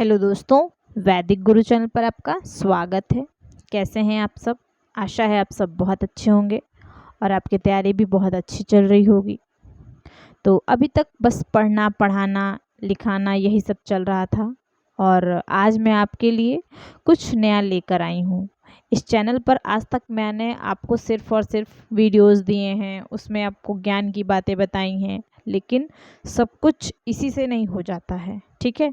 Hello दोस्तों, वैदिक गुरु channel पर आपका स्वागत है। कैसे हैं आप सब? आशा है आप सब बहुत अच्छे होंगे और आपकी तैयारी भी बहुत अच्छी चल रही होगी। तो अभी तक बस पढ़ना, पढ़ाना, लिखाना यही सब चल रहा था और आज मैं आपके लिए कुछ नया लेकर आई हूँ। इस चैनल पर आज तक मैंने आपको सिर्फ़ और सिर्फ वीडियोस दिए हैं, उसमें आपको ज्ञान की बातें बताई हैं, लेकिन सब कुछ इसी से नहीं हो जाता है, ठीक है।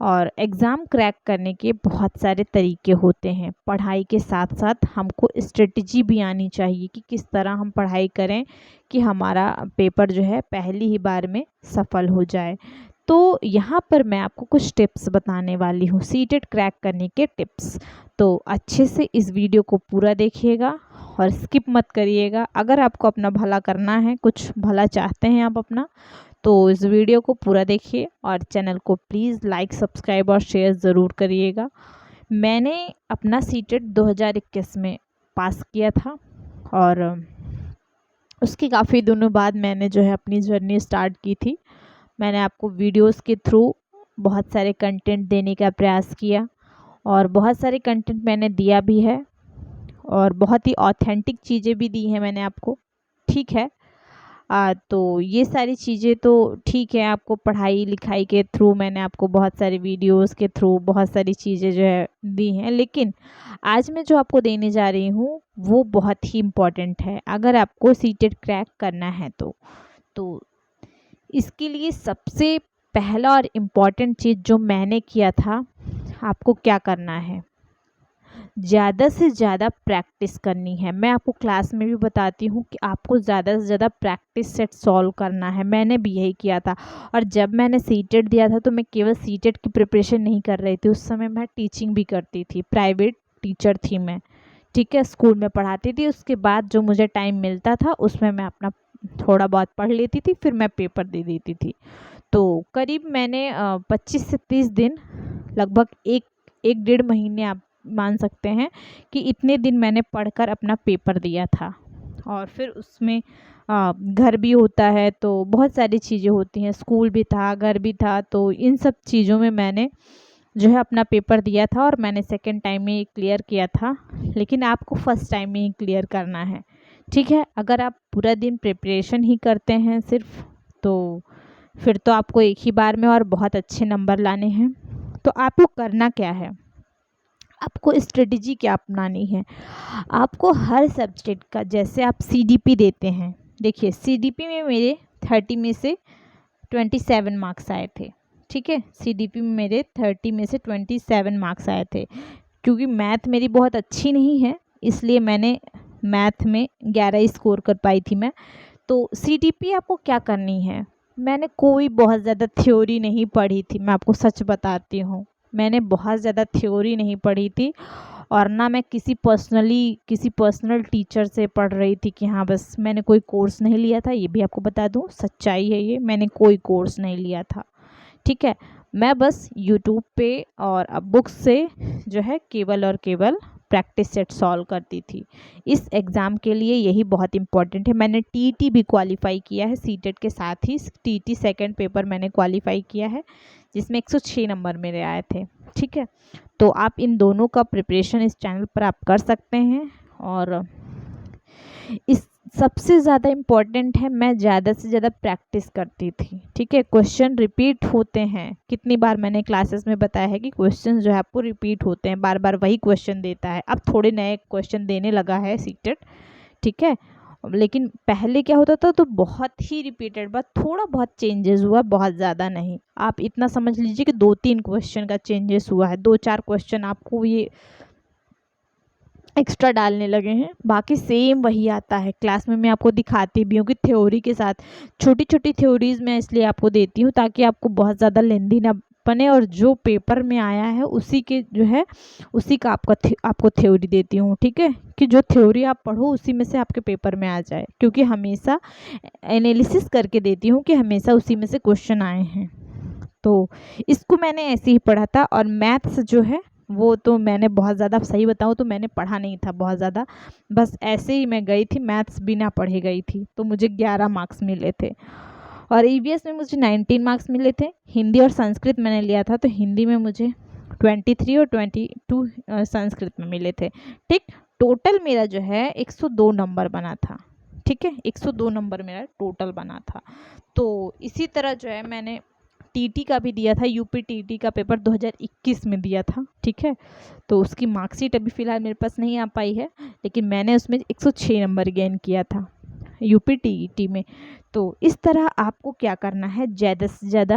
और एग्ज़ाम क्रैक करने के बहुत सारे तरीके होते हैं। पढ़ाई के साथ साथ हमको स्ट्रेटजी भी आनी चाहिए कि किस तरह हम पढ़ाई करें कि हमारा पेपर जो है पहली ही बार में सफल हो जाए। तो यहाँ पर मैं आपको कुछ टिप्स बताने वाली हूँ, सीटेट क्रैक करने के टिप्स। तो अच्छे से इस वीडियो को पूरा देखिएगा और स्किप मत करिएगा। अगर आपको अपना भला करना है, कुछ भला चाहते हैं आप अपना, तो इस वीडियो को पूरा देखिए और चैनल को प्लीज़ लाइक, सब्सक्राइब और शेयर ज़रूर करिएगा। मैंने अपना सीटेट 2021 में पास किया था और उसके काफ़ी दिनों बाद मैंने जो है अपनी जर्नी स्टार्ट की थी। मैंने आपको वीडियोस के थ्रू बहुत सारे कंटेंट देने का प्रयास किया और बहुत सारे कंटेंट मैंने दिया भी है और बहुत ही ऑथेंटिक चीज़ें भी दी हैं मैंने आपको, ठीक है। तो ये सारी चीज़ें तो ठीक है, आपको पढ़ाई लिखाई के थ्रू मैंने आपको बहुत सारी वीडियोस के थ्रू बहुत सारी चीज़ें जो है दी हैं, लेकिन आज मैं जो आपको देने जा रही हूँ वो बहुत ही इम्पॉर्टेंट है अगर आपको सीटेट क्रैक करना है तो इसके लिए सबसे पहला और इम्पॉर्टेंट चीज़ जो मैंने किया था, आपको क्या करना है, ज़्यादा से ज़्यादा प्रैक्टिस करनी है। मैं आपको क्लास में भी बताती हूँ कि आपको ज़्यादा से ज़्यादा प्रैक्टिस सेट सॉल्व करना है। मैंने भी यही किया था और जब मैंने सीटेट दिया था तो मैं केवल सीटेट की प्रिपरेशन नहीं कर रही थी, उस समय मैं टीचिंग भी करती थी, प्राइवेट टीचर थी मैं, ठीक है। स्कूल में पढ़ाती थी, उसके बाद जो मुझे टाइम मिलता था उसमें मैं अपना थोड़ा बहुत पढ़ लेती थी, फिर मैं पेपर दे देती थी। तो करीब मैंने 25 से 30 दिन, लगभग एक डेढ़ महीने आप मान सकते हैं कि इतने दिन मैंने पढ़कर अपना पेपर दिया था। और फिर उसमें घर भी होता है तो बहुत सारी चीज़ें होती हैं, स्कूल भी था, घर भी था, तो इन सब चीज़ों में मैंने जो है अपना पेपर दिया था और मैंने सेकंड टाइम में क्लियर किया था। लेकिन आपको फर्स्ट टाइम में ही क्लियर करना है, ठीक है। अगर आप पूरा दिन प्रिपरेशन ही करते हैं सिर्फ, तो फिर तो आपको एक ही बार में और बहुत अच्छे नंबर लाने हैं। तो आपको करना क्या है, आपको स्ट्रेटजी क्या अपनानी है। आपको हर सब्जेक्ट का, जैसे आप सीडीपी देते हैं, देखिए सीडीपी में मेरे 30 में से 27 मार्क्स आए थे, ठीक है। सीडीपी में मेरे 30 में से 27 मार्क्स आए थे। क्योंकि मैथ मेरी बहुत अच्छी नहीं है इसलिए मैंने मैथ में 11 ही स्कोर कर पाई थी मैं। तो सीडीपी आपको क्या करनी है, मैंने कोई बहुत ज़्यादा थ्योरी नहीं पढ़ी थी, मैं आपको सच बताती हूँ। मैंने बहुत ज़्यादा थ्योरी नहीं पढ़ी थी और ना मैं किसी पर्सनल टीचर से पढ़ रही थी कि हाँ बस, मैंने कोई कोर्स नहीं लिया था, ये भी आपको बता दूँ, सच्चाई है ये, मैंने कोई कोर्स नहीं लिया था, ठीक है। मैं बस यूट्यूब पे और बुक्स से जो है केवल और केवल प्रैक्टिस सेट सॉल्व करती थी। इस एग्ज़ाम के लिए यही बहुत इम्पॉर्टेंट है। मैंने टीटी भी क्वालिफाई किया है, सीटेट के साथ ही टीटी सेकंड पेपर मैंने क्वालिफाई किया है जिसमें 106 नंबर मेरे आए थे, ठीक है। तो आप इन दोनों का प्रिपरेशन इस चैनल पर आप कर सकते हैं। और इस सबसे ज़्यादा इम्पॉर्टेंट है, मैं ज़्यादा से ज़्यादा प्रैक्टिस करती थी, ठीक है। क्वेश्चन रिपीट होते हैं, कितनी बार मैंने क्लासेस में बताया है कि क्वेश्चन जो है आपको रिपीट होते हैं, बार बार वही क्वेश्चन देता है। अब थोड़े नए क्वेश्चन देने लगा है सीटेट, ठीक है, लेकिन पहले क्या होता था तो बहुत ही रिपीटेड, बस थोड़ा बहुत चेंजेस हुआ, बहुत ज़्यादा नहीं। आप इतना समझ लीजिए कि 2-3 क्वेश्चन का चेंजेस हुआ है, 2-4 क्वेश्चन आपको ये एक्स्ट्रा डालने लगे हैं, बाकी सेम वही आता है। क्लास में मैं आपको दिखाती भी हूँ कि थ्योरी के साथ छोटी छोटी थ्योरीज मैं इसलिए आपको देती हूँ ताकि आपको बहुत ज़्यादा लेंदी ना बने और जो पेपर में आया है उसी के जो है उसी का आपको थ्योरी देती हूँ, ठीक है, कि जो थ्योरी आप पढ़ो उसी में से आपके पेपर में आ जाए। क्योंकि हमेशा एनालिसिस करके देती हूँ कि हमेशा उसी में से क्वेश्चन आए हैं। तो इसको मैंने ऐसे ही पढ़ा था। और मैथ्स जो है वो तो मैंने बहुत ज़्यादा, सही बताऊँ तो मैंने पढ़ा नहीं था बहुत ज़्यादा, बस ऐसे ही मैं गई थी, मैथ्स बिना पढ़े गई थी, तो मुझे 11 मार्क्स मिले थे। और ईवीएस में मुझे 19 मार्क्स मिले थे। हिंदी और संस्कृत मैंने लिया था तो हिंदी में मुझे 23 और 22 संस्कृत में मिले थे। ठीक, टोटल मेरा जो है 102 नंबर बना था। ठीक है, 102 नंबर मेरा टोटल बना था। तो इसी तरह जो है मैंने टीटी का भी दिया था, यूपी टीटी का पेपर 2021 में दिया था। ठीक है, तो उसकी मार्कशीट अभी फ़िलहाल मेरे पास नहीं आ पाई है, लेकिन मैंने उसमें 106 नंबर गेन किया था यूपी टीईटी में। तो इस तरह आपको क्या करना है, ज़्यादा से ज़्यादा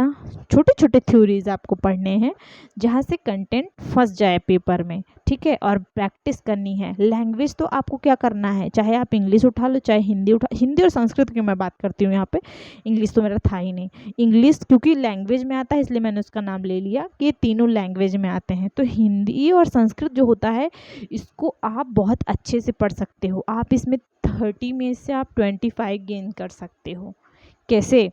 छोटे छोटे थ्योरीज आपको पढ़ने हैं जहाँ से कंटेंट फंस जाए पेपर में। ठीक है, और प्रैक्टिस करनी है। लैंग्वेज तो आपको क्या करना है, चाहे आप इंग्लिश उठा लो चाहे हिंदी हिंदी और संस्कृत की मैं बात करती हूँ यहाँ पे, इंग्लिश तो मेरा था ही नहीं। इंग्लिश क्योंकि लैंग्वेज में आता है इसलिए मैंने उसका नाम ले लिया कि ये तीनों लैंग्वेज में आते हैं। तो हिंदी और संस्कृत जो होता है इसको आप बहुत अच्छे से पढ़ सकते हो। आप इसमें 30 में से आप 25 गेन कर सकते हो। कैसे?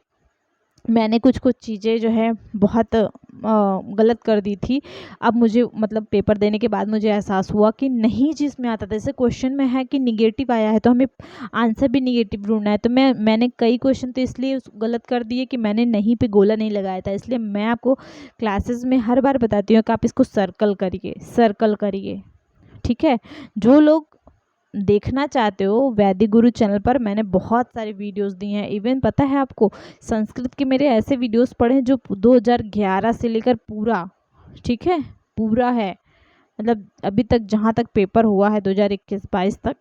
मैंने कुछ चीज़ें जो है बहुत गलत कर दी थी। अब मुझे मतलब पेपर देने के बाद मुझे एहसास हुआ कि नहीं जिसमें आता था, जैसे क्वेश्चन में है कि निगेटिव आया है तो हमें आंसर भी निगेटिव ढूंढना है। तो मैंने कई क्वेश्चन तो इसलिए गलत कर दिए कि मैंने नहीं पे गोला नहीं लगाया था। इसलिए मैं आपको क्लासेस में हर बार बताती हूँ कि आप इसको सर्कल करिए। ठीक है, जो लोग देखना चाहते हो वैदिक गुरु चैनल पर मैंने बहुत सारे वीडियोस दिए हैं। इवन पता है आपको, संस्कृत के मेरे ऐसे वीडियोस पड़े हैं जो 2011 से लेकर पूरा, ठीक है, पूरा है, मतलब अभी तक जहाँ तक पेपर हुआ है 2021-22 तक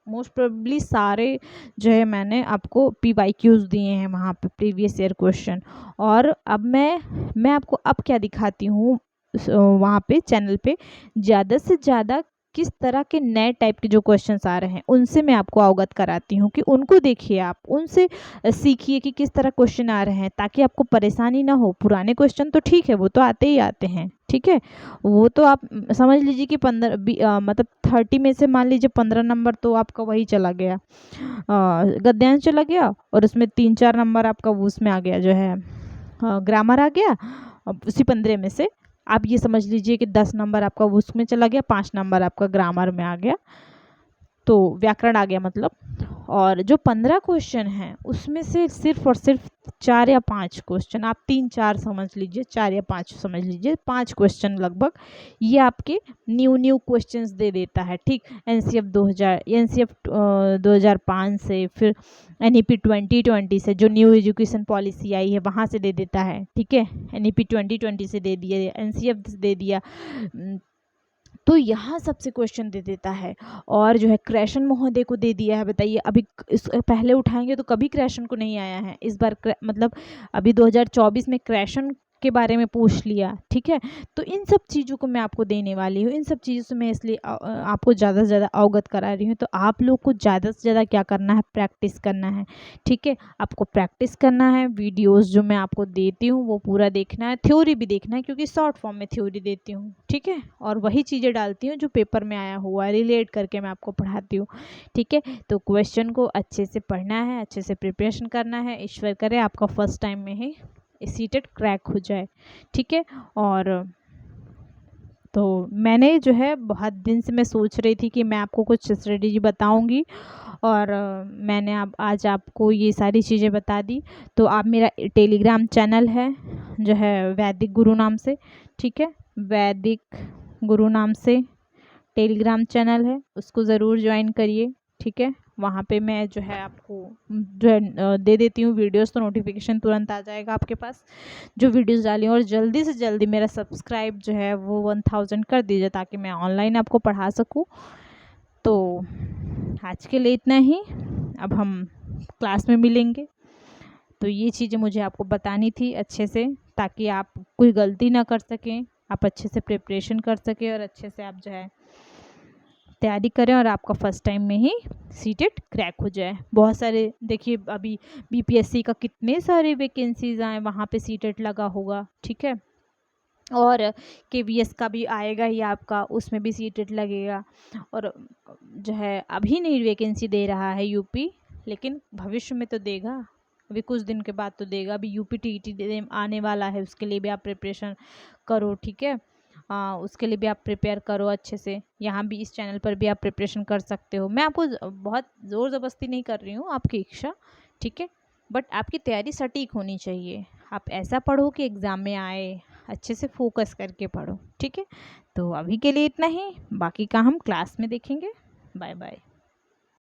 मोस्ट प्रोबेबली सारे जो है मैंने आपको PYQs दिए हैं वहाँ पे, प्रीवियस ईयर क्वेश्चन। और अब मैं आपको अब क्या दिखाती हूँ वहाँ पे चैनल पे, ज़्यादा से ज़्यादा किस तरह के नए टाइप के जो क्वेश्चंस आ रहे हैं उनसे मैं आपको अवगत कराती हूँ कि उनको देखिए, आप उनसे सीखिए कि किस तरह क्वेश्चन आ रहे हैं, ताकि आपको परेशानी ना हो। पुराने क्वेश्चन तो ठीक है, वो तो आते ही आते हैं। ठीक है, वो तो आप समझ लीजिए कि 15 मतलब 30 में से मान लीजिए 15 नंबर तो आपका वही चला गया, गद्यांश चला गया, और उसमें 3-4 नंबर आपका उसमें आ गया, जो है ग्रामर आ गया। अब उसी 15 में से आप ये समझ लीजिए कि 10 नंबर आपका उसमें चला गया, 5 नंबर आपका ग्रामर में आ गया, तो व्याकरण आ गया मतलब। और जो 15 क्वेश्चन हैं उसमें से सिर्फ और सिर्फ 4 या 5 क्वेश्चन, आप 3-4 समझ लीजिए, 4 या 5 समझ लीजिए, 5 क्वेश्चन लगभग ये आपके न्यू क्वेश्चंस दे देता है। ठीक, एनसीएफ 2005 से, फिर NEP 2020 से जो न्यू एजुकेशन पॉलिसी आई है वहाँ से दे देता है। ठीक है, NEP 2020 से दे दिया, एनसीएफ दे दिया, तो यहाँ सबसे क्वेश्चन दे देता है। और जो है कृष्ण महोदय को दे दिया है। बताइए, अभी इस पहले उठाएंगे तो कभी कृष्ण को नहीं आया है, इस बार मतलब अभी 2024 में कृष्ण के बारे में पूछ लिया। ठीक है, तो इन सब चीज़ों को मैं आपको देने वाली हूँ। इन सब चीज़ों से मैं इसलिए आपको ज़्यादा से ज़्यादा अवगत करा रही हूँ। तो आप लोग को ज़्यादा से ज़्यादा क्या करना है, प्रैक्टिस करना है। ठीक है, आपको प्रैक्टिस करना है। वीडियोस जो मैं आपको देती हूँ वो पूरा देखना है, थ्योरी भी देखना है क्योंकि शॉर्ट फॉर्म में थ्योरी देती हूँ। ठीक है, और वही चीज़ें डालती हूँ जो पेपर में आया हुआ है, रिलेट करके मैं आपको पढ़ाती हूँ। ठीक है, तो क्वेश्चन को अच्छे से पढ़ना है, अच्छे से प्रिपरेशन करना है। ईश्वर करे आपका फर्स्ट टाइम में ही सीटेट क्रैक हो जाए। ठीक है, और तो मैंने जो है बहुत दिन से मैं सोच रही थी कि मैं आपको कुछ स्ट्रेटेजी बताऊंगी, और मैंने अब आज आपको ये सारी चीज़ें बता दी। तो आप मेरा टेलीग्राम चैनल है जो है वैदिक गुरु नाम से, ठीक है, वैदिक गुरु नाम से टेलीग्राम चैनल है, उसको ज़रूर ज्वाइन करिए। ठीक है, वहाँ पे मैं जो है आपको जो है दे देती हूँ वीडियोस, तो नोटिफिकेशन तुरंत आ जाएगा आपके पास जो वीडियोस डाली। और जल्दी से जल्दी मेरा सब्सक्राइब जो है वो 1000 कर दीजिए ताकि मैं ऑनलाइन आपको पढ़ा सकूँ। तो आज के लिए इतना ही, अब हम क्लास में मिलेंगे। तो ये चीज़ें मुझे आपको बतानी थी अच्छे से, ताकि आप कोई गलती ना कर सकें, आप अच्छे से प्रिपरेशन कर सकें और अच्छे से आप जो है तैयारी करें और आपका फर्स्ट टाइम में ही सीटेट क्रैक हो जाए। बहुत सारे देखिए अभी BPSC का कितने सारे वैकेंसीज आए, वहाँ पे सीटेट लगा होगा। ठीक है, और KVS का भी आएगा ही आपका, उसमें भी सीटेट लगेगा। और जो है अभी नहीं वैकेंसी दे रहा है यूपी, लेकिन भविष्य में तो देगा, अभी कुछ दिन के बाद तो देगा। अभी UP TET आने वाला है, उसके लिए भी आप प्रिपरेशन करो। ठीक है, उसके लिए भी आप प्रिपेयर करो अच्छे से। यहाँ भी इस चैनल पर भी आप प्रिपरेशन कर सकते हो। मैं आपको बहुत ज़ोर ज़बरदस्ती नहीं कर रही हूँ, आपकी इच्छा। ठीक है, बट आपकी तैयारी सटीक होनी चाहिए। आप ऐसा पढ़ो कि एग्ज़ाम में आए, अच्छे से फोकस करके पढ़ो, ठीक है। तो अभी के लिए इतना ही, बाकी का हम क्लास में देखेंगे। Bye bye.